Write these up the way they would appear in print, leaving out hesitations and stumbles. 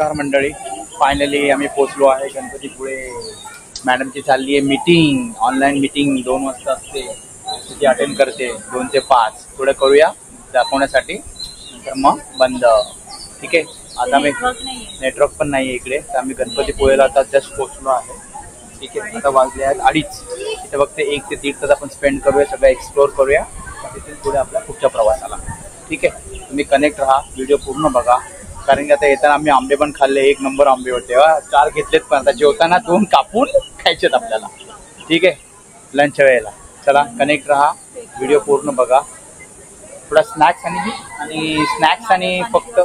नमस्कार मंडळी, फायनली आम्ही पोचलो आहे गणपतीपुळे. मॅडमची चालली आहे मीटिंग, ऑनलाईन मीटिंग 2 वाजता असते, ती अटेंड करते 2 ते 5. थोडं करूया दाखवण्यासाठी, नंतर मग बंद. ठीक आहे. आता आम्ही नेटवर्क पण नाही आहे इकडे, तर आम्ही गणपतीपुळेला आता जस्ट पोचलो आहे. ठीक आहे. आता वाजले आहेत 2:30. इथे फक्त 1 ते 1.5 तास आपण स्पेंड करूया, सगळं एक्सप्लोर करूया, तिथून पुढे आपल्या पुढच्या प्रवासाला. ठीक आहे. तुम्ही कनेक्ट राहा, व्हिडिओ पूर्ण बघा, कारण की आता येताना आम्ही आंबे पण खाल्ले, 1 नंबर आंबे होते. 4 घेतलेत, पण आता जेवताना 2 कापून खायचेत आपल्याला. ठीक आहे, लंच वेळेला. चला कनेक्ट राहा, व्हिडिओ पूर्ण बघा. थोडा स्नॅक्स आणि फक्त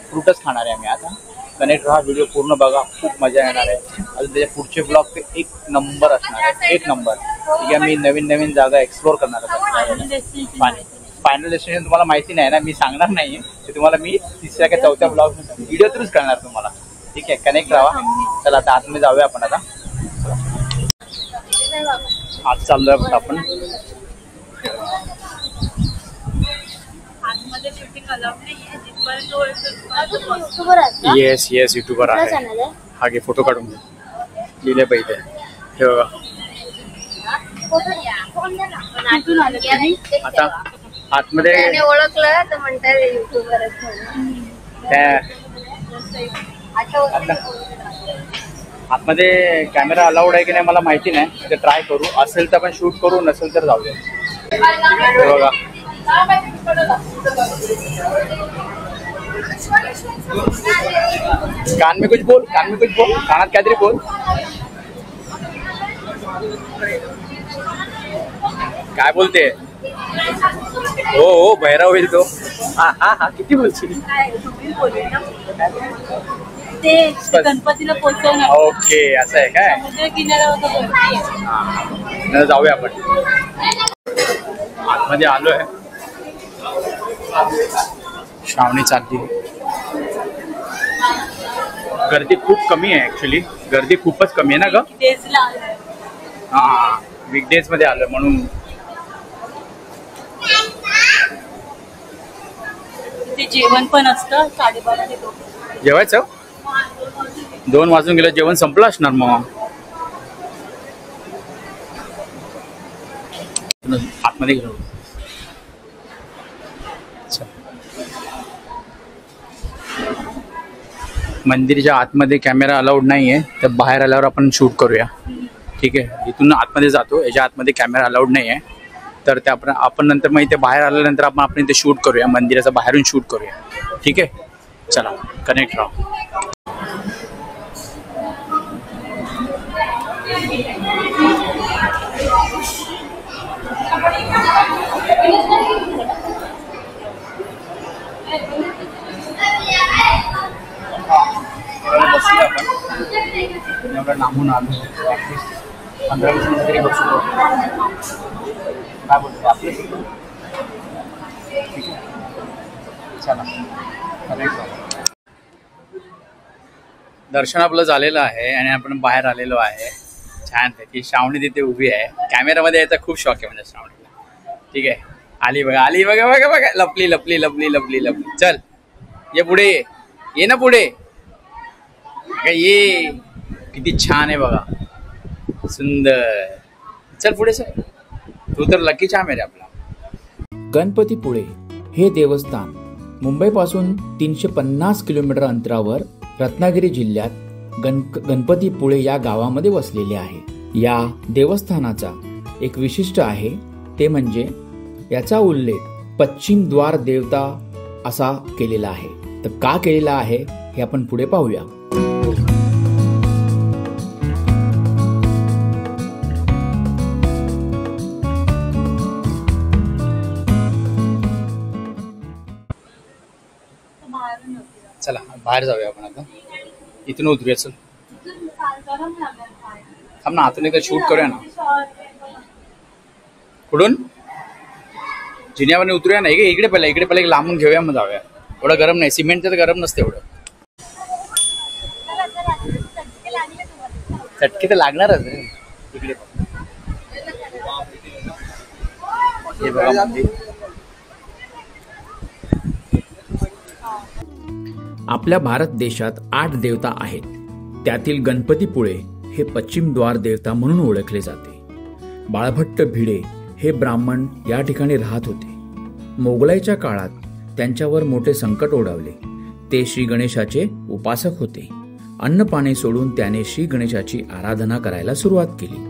फ्रूटच खाणार आहे आम्ही आता. कनेक्ट राहा, व्हिडिओ पूर्ण बघा, खूप मजा येणार आहे. अजून त्याच्या पुढचे ब्लॉग ते 1 नंबर असणार आहे, 1 नंबर. ठीक आहे. मी नवीन जागा एक्सप्लोर करणार आहे. फायनल डेस्टिनेशन तुम्हाला माहिती नाही ना, मी सांगणार नाही ते तुम्हाला. मी 3ऱ्या का 4थ्या ब्लॉग व्हिडिओ थ्रूच करणार तुम्हाला. ठीक आहे, कनेक्ट राहा. चला आता आतमध्ये जाऊया आपण. आता आज चाललोय आपण. येस युट्यूबर आहे. हा घे, फोटो काढून लिहिले पाहिजे. हे बघा, आता आतमध्ये ओळखलं तर म्हणतात युट्यूबर. आतमध्ये कॅमेरा अलाउड आहे की नाही मला माहिती नाही, ते ट्राय करू. असेल तर आपण शूट करू, नसेल तर जाऊया. बघा, कान में कुछ बोल, कानात काहीतरी बोल. काय बोलते? हो बहिरा होईल तो. हा किती बोलशील? ते गणपतीला पोहोचवणार. ओके, असं आहे काय? समुद्र किनाऱ्यावर जाऊया आपण. आतमध्ये आलोय. श्रावणी चालली. गर्दी खूप कमी आहे ऍक्च्युली, गर्दी खूपच कमी आहे ना ग. वीकडेज मध्ये आलोय म्हणून. ते जेवण पण असतं 12:30 ते 2. जेवायचं 2 वाजून गेलं, जेवण संपलं असणार मग. आतमध्ये गेलो. मंदिरच्या आतमध्ये कॅमेरा अलाउड नाहीये, तर बाहेर आल्यावर आपण शूट करूया. ठीक आहे. इथून आतमध्ये जातो, याच्या आतमध्ये कॅमेरा अलाउड नाही आहे, तर ते आपण नंतर मग इथे बाहेर आल्यानंतर आपण इथे शूट करूया, मंदिराचा बाहेरून शूट करूया. ठीक आहे. चला कनेक्ट राहा. बसूया आपण. एवढं लांबून आलो, 15-20 मिनिटं तरी बसलो. काय बोलतो आपलं? ठीक आहे. चला दर्शन आपलं झालेलं आहे आणि आपण बाहेर आलेलो आहे. छान पैकी श्रावणी तिथे उभी आहे. कॅमेरामध्ये यायचा खूप शॉक आहे म्हणजे श्रावणीला. ठीक आहे. आली बघा, लपली. चल ये पुढे, ये ना पुढे. ये किती छान आहे बघा, सुंदर. चल पुढे सर, तू तर लकी चाम आहे आपला. गणपतीपुळे हे देवस्थान मुंबईपासून 350 किलोमीटर अंतरावर रत्नागिरी जिल्ह्यात गणपतीपुळे या गावामध्ये वसलेले आहे. या देवस्थानाचा एक विशिष्ट आहे, ते म्हणजे याचा उल्लेख पश्चिम द्वार देवता असा केलेला आहे. तर का केलेला आहे हे आपण पुढे पाहूया. चला बाहेर जाऊया आपण आता. इथून उतरूया. चल थांब ना, आतून एकदा शूट करूया ना. कुठून? जिन्यावर उतरूया ना. इकडे पहिले लांबून घेऊया, मग जाऊया. एवढं गरम नाही, सिमेंटचं तर गरम नसते एवढं. चटके तर लागणारच इकडे. हे बघा मंदिर. आपल्या भारत देशात 8 देवता आहेत. त्यातील गणपतीपुळे हे पश्चिम द्वार देवता म्हणून ओळखले जाते. बाळभट्ट भिडे हे ब्राह्मण या ठिकाणी राहत होते. मोगलाईच्या काळात त्यांच्यावर मोठे संकट ओढवले. ते श्री गणेशाचे उपासक होते. अन्न पाणी सोडून त्याने श्री गणेशाची आराधना करायला सुरुवात केली.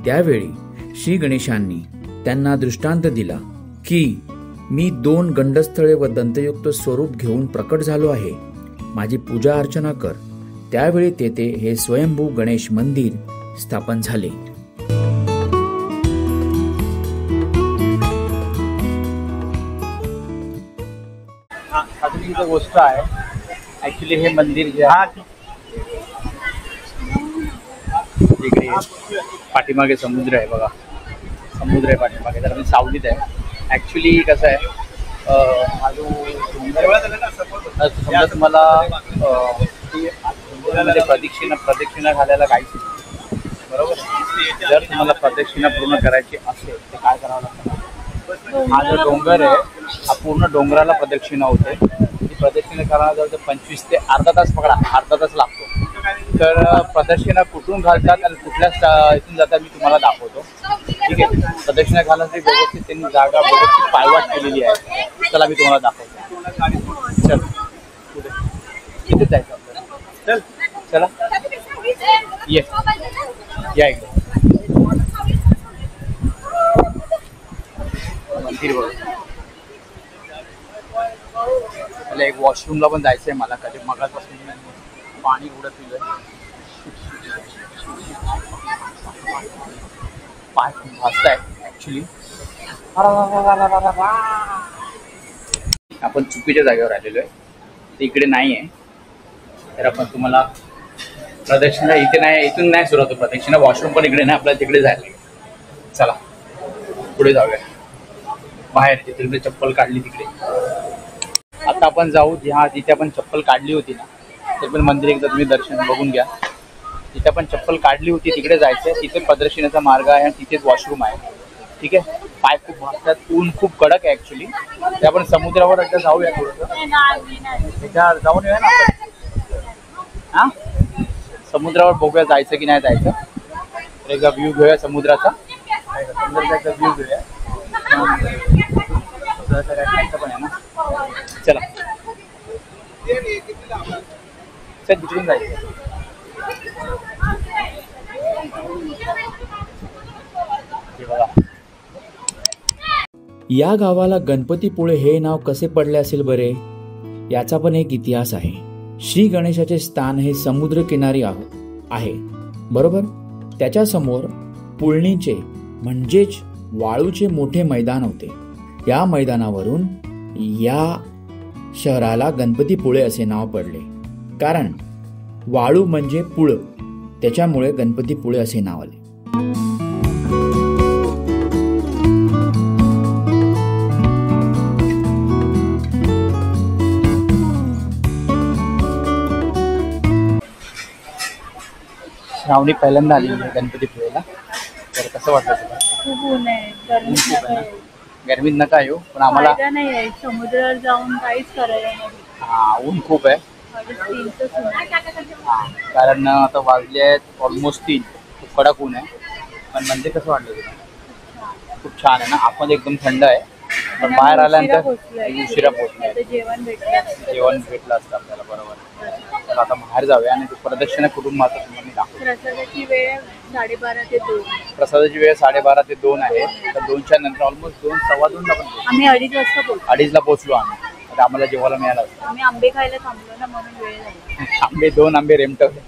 त्यावेळी श्री गणेशांनी त्यांना दृष्टांत दिला की मी 2 गंडस्थळे व दंतयुक्त स्वरूप घेऊन प्रकट झालो आहे. माझी पूजा अर्चना कर. त्यावेळी तेथे हे स्वयंभू गणेश मंदिर स्थापन झाले. अजून गोष्ट आहे. ऍक्च्युली हे मंदिर जे आहे इकडे पाठीमागे समुद्र आहे बघा. समुद्र आहे पाठीमागे, तर मी सावलीत आहे. ऍक्च्युली कसं आहे, हा जो समजा तुम्हाला प्रदक्षिणा घालायला काहीच नाही, बरोबर. जर तुम्हाला प्रदक्षिणा पूर्ण करायची असेल तर काय करावं लागतं. हा जो डोंगर आहे हा पूर्ण डोंगराला प्रदक्षिणा होते. ती प्रदक्षिणा करायला जर 25 ते अर्धा तास पकडा, अर्धा तास लागतो. तर प्रदक्षिणा कुठून घालतात आणि कुठल्या इथून जातात मी तुम्हाला दाखवतो. ठीक आहे. प्रदक्षिणा घालण्यासाठी व्यवस्थित त्यांनी जागा व्यवस्थित पायवाट केलेली आहे. चला मी तुम्हाला दाखवतो. चल पुढे इथे जायचं आपल्याला. चल चला ये या इकडे मंदिर बघ. मला एक वॉशरूमला पण जायचं आहे. मला कधी मगापासून पाणी उडत पिलंय. पाय भाजत आहे ऍक्च्युली. आपण चुकीच्या जागेवर आलेलो आहे. ते इकडे नाही आहे. तर आपण तुम्हाला प्रदक्षिणा इथे नाही, इथून नाही सुरू होतो प्रदक्षिणा. वॉशरूम पण इकडे नाही, आपल्याला तिकडे जायला. चला पुढे जाऊया. बाहेर जिथे मी चप्पल काढली तिकडे आता आपण जाऊ. जिथे आपण चप्पल काढली होती ना, ते पण मंदिर एकदा तुम्ही दर्शन बघून घ्या. जिथे आपण चप्पल काढली होती तिकडे जायचं. तिथे प्रदर्शनाचा मार्ग आहे आणि तिथेच वॉशरूम आहे. ठीक आहे. पाय खूप भाजतात, ऊन खूप कडक आहे ऍक्च्युली. ते आपण समुद्रावर एकदा जाऊया थोडंसं. जाऊन येऊया ना आपण. हा समुद्रावर बघूया जायचं की नाही जायचं. एकदा व्ह्यू घेऊया समुद्राचा. समुद्राचा एकदा व्ह्यू घेऊया. समुद्राचा काय खायचं पण आहे ना. चला चल तिकडून जायचं. या गावाला गणपतीपुळे हे नाव कसे पडले असेल बरे? याचा पण एक इतिहास आहे. श्री गणेशाचे स्थान हे समुद्र किनारी आहे, बरोबर. त्याच्या समोर पुळणीचे म्हणजेच वाळूचे मोठे मैदान होते. या मैदानावरून या शहराला गणपतीपुळे असे नाव पडले. कारण वाळू म्हणजे पुळ, त्याच्यामुळे गणपतीपुळे असे नाव आले. श्रावणी पहिल्यांदा आली गणपतीपुळेला. तर कसं वाटतं तुला? खूप ऊन आहे. गरमीत नका येऊ, पण आम्हाला नाही आहे. समुद्रावर जाऊन काहीच करायला नाही. हा ऊन खूप आहे. कारण आता वाजले आहेत ऑलमोस्ट 3. खूप कडक ऊन आहे. पण मंदिर कसं वाटलं तुला? खूप छान आहे ना. आतमध्ये एकदम थंड आहे. पण बाहेर आल्यानंतर उशिरा पोहोचले. जेवण भेटलं असतं आपल्याला, बरोबर. तर आता बाहेर जाऊया आणि प्रदक्षिणा कुठून मात्र तुम्हाला दाखवतो. प्रसादाची वेळ 12:30 ते 2. प्रसादाची वेळ 12:30 ते 2 आहे. तर 2च्या नंतर ऑलमोस्ट 2, सव्वा 2ला पण आम्ही 2:30 वाजता पोहोचलो. 2:30ला पोहोचलो आम्ही. आता आम्हाला जेवायला मिळालं असतं. आम्ही आंबे खायला थांबलो ना, म्हणून वेळ झाला. आंबे 2 आंबे रेमटवले.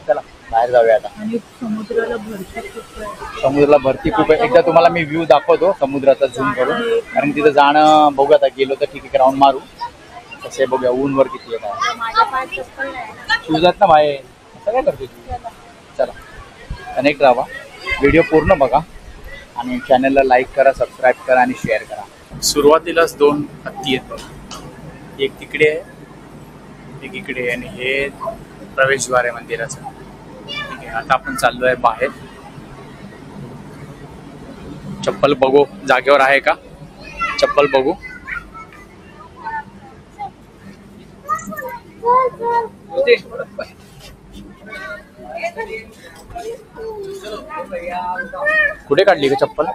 चला बाहेर जाऊया आता. आणि समुद्राला भरती खूप आहे. समुद्राला भरती खूप आहे. एकदा तुम्हाला मी व्ह्यू दाखवतो समुद्राचा झूम करून. कारण तिथं जाणं बघू आता. गेलो तर ठीक आहे, राऊंड मारू. कसे बघूया ऊन वर किती येत आहे. माझ्या पाय चप्पल नाही. शूज आहेत ना बाहेर. असं काय करतो तू? चला कनेक्ट राहा. व्हिडिओ पूर्ण बघा आणि चॅनलला लाईक करा, सबस्क्राईब करा आणि शेअर करा. सुरुवातीलाच 2 हत्ती आहेत बघा. एक तिकडे आहे, एक इकडे आहे. आणि हे प्रवेशद्वार आहे मंदिराचं. ठीक आहे. आता आपण चाललो आहे बाहेर. चप्पल बघू जागेवर आहे का. चप्पल बघू. कुठे काढली का चप्पल?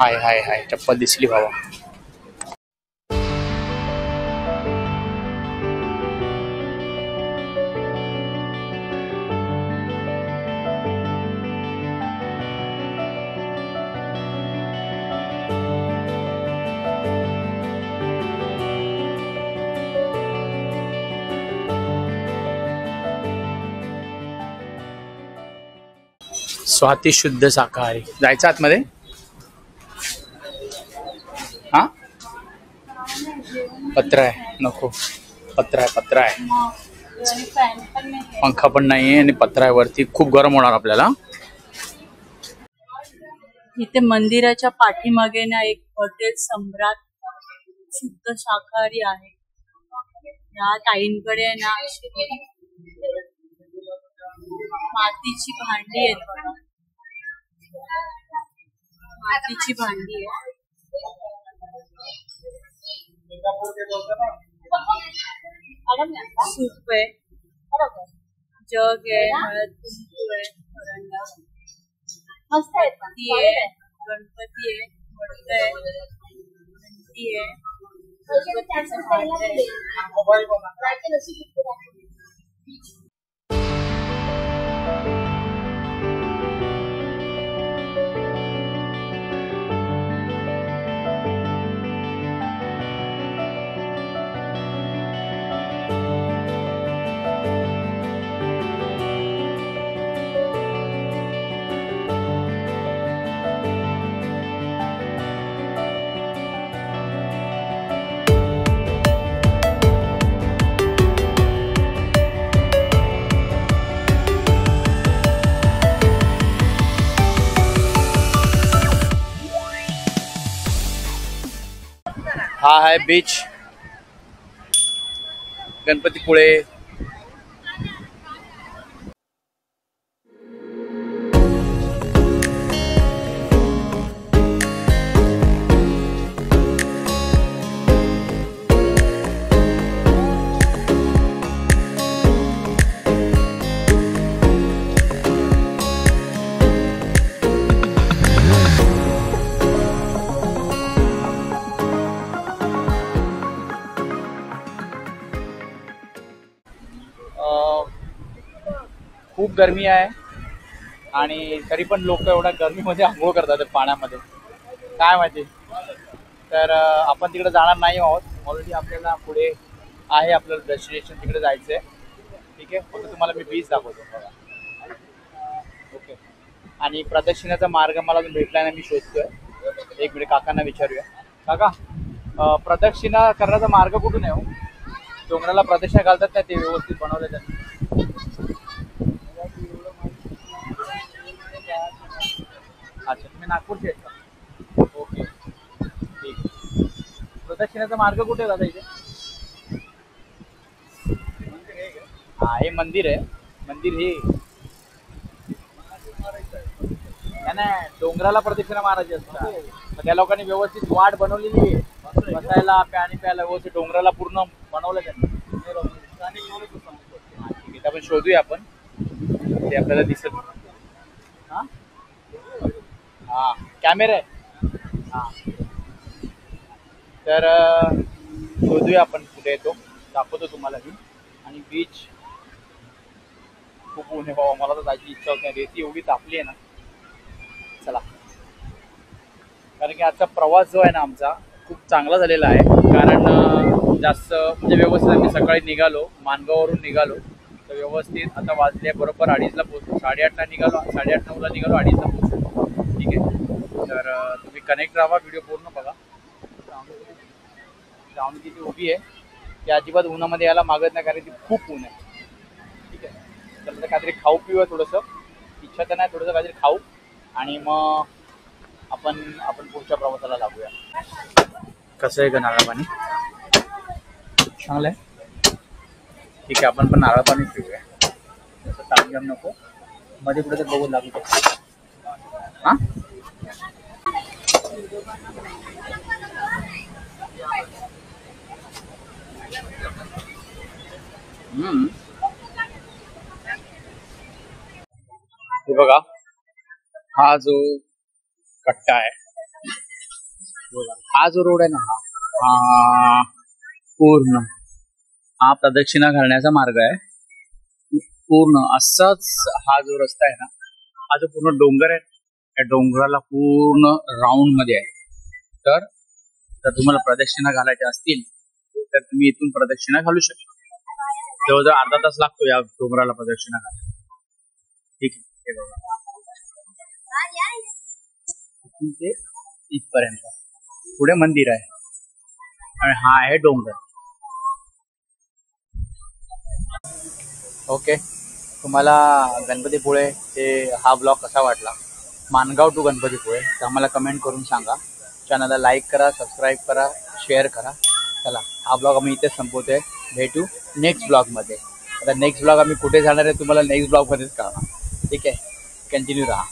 हाय हाय हाय, चप्पल दिसली भावा. स्वाती शुद्ध शाकाहारी. जायचं आतमध्ये? हा, पत्र आहे. नको, पत्र आहे. पंखा पण नाहीये आणि पत्र आहे वरती. खूप गरम होणार आपल्याला. इथे मंदिराच्या पाठीमागे ना एक हॉटेल सम्राट शुद्ध शाकाहारी आहे. या ताईंकडे ना मातीची भांडी आहेत बघा. मातीची भांडी आहे. सूप आहे, जग आहे, हळद कुंकू आहे, मस्त आहे. गणपती आहे, मडक आहे, घंटी आहे. हा आहे बीच, गणपतीपुळे. खूप गरमी आहे आणि तरी पण लोक एवढ्या गरमीमध्ये आंघोळ करतात पाण्यामध्ये, काय माहिती. तर आपण तिकडे जाणार नाही आहोत. ऑलरेडी आपल्याला पुढे आहे आपलं डेस्टिनेशन, तिकडे जायचं आहे. ठीक आहे, फक्त तुम्हाला मी बीच दाखवतो बघा. ओके. आणि प्रदक्षिणाचा मार्ग मला अजून भेटला नाही, मी शोधतोय. एक मिनिट, काकांना विचारूया. काका, प्रदक्षिणा करण्याचा मार्ग कुठून आहे हो? डोंगराला प्रदक्षिणा घालतात ना, ते व्यवस्थित बनवलं त्यांनी? अच्छा, तुम्ही नागपूरचे आहेत का? ओके, ठीक. प्रदक्षिणाचा मार्ग कुठे आहे दादा इथे? हा, हे मंदिर आहे. मंदिर हे नाही, डोंगराला प्रदक्षिणा मारायची असतात. त्या लोकांनी व्यवस्थित वाट बनवलेली आहे बसायला, पाणी प्यायला. व्यवस्थित डोंगराला पूर्ण बनवलं त्यांनी. ठीक आहे, आपण शोधूया आपण. ते आपल्याला दिसत. हा हा, कॅमेरा आहे. हा, तर शोधूया आपण कुठे येतो, दाखवतो तुम्हाला मी. आणि बीच खूप ऊन आहे बाबा, मला तर जायची इच्छा होत नाही. रेती एवढी तापली आहे ना. चला, कारण की आजचा प्रवास जो आहे ना आमचा खूप चांगला झालेला आहे. कारण जास्त म्हणजे व्यवस्थित आम्ही सकाळी निघालो, माणगाववरून निघालो तर व्यवस्थित आता वाजले बरोबर 2:30ला पोहोचलो. 8:30ला निघालो, 8:30-9ला निघालो, 2:30ला पोहोचलो. ठीक आहे, तर तुम्ही कनेक्ट राहा, व्हिडिओ पूर्ण बघा. श्रावणी तिथे उभी आहे, ती अजिबात उन्हामध्ये यायला मागत नाही कारण ती खूप ऊन आहे. ठीक आहे, तर काहीतरी खाऊ पिऊया थोडंसं, इच्छा तर नाही, थोडंसं काहीतरी खाऊ आणि मग आपण पुढच्या प्रवासाला लागूया. कसं आहे का नारळ पाणी? चांगलं आहे. ठीक आहे, आपण पण नारळ पाणी पिऊया. जसं तामझाम नको, मध्ये पुढे तर बघून लागू शकतो. हां, हे बघा, हा जो कट्टा आहे, हा जो रोड आहे ना, हा पूर्ण हा प्रदक्षिणा घालण्याचा मार्ग आहे. पूर्ण असाच हा जो रस्ता आहे ना, हा जो पूर्ण डोंगर आहे, त्या डोंगराला पूर्ण राऊंड मध्ये आहे. तर तुम्हाला प्रदक्षिणा घालायच्या असतील तर तुम्ही इथून प्रदक्षिणा घालू शकता. जवळजवळ अर्धा तास लागतो या डोंगराला प्रदक्षिणा घालायला. ठीक आहे, हे बघा, ते इथपर्यंत पुढे मंदिर आहे आणि हा आहे डोंगर. ओके, तुम्हाला गणपतीपुळे हे हा ब्लॉग कसा वाटला, माणगाव टू गणपतीपुळे, तर आम्हाला कमेंट करून सांगा. चॅनलला लाईक करा, सबस्क्राईब करा, शेअर करा. चला, हा ब्लॉग आम्ही इथे संपवतोय. भेटू नेक्स्ट ब्लॉगमध्ये. आता नेक्स्ट ब्लॉग आम्ही कुठे जाणार आहे तुम्हाला नेक्स्ट ब्लॉगमध्येच कळणार. ठीक आहे, कंटिन्यू राहा.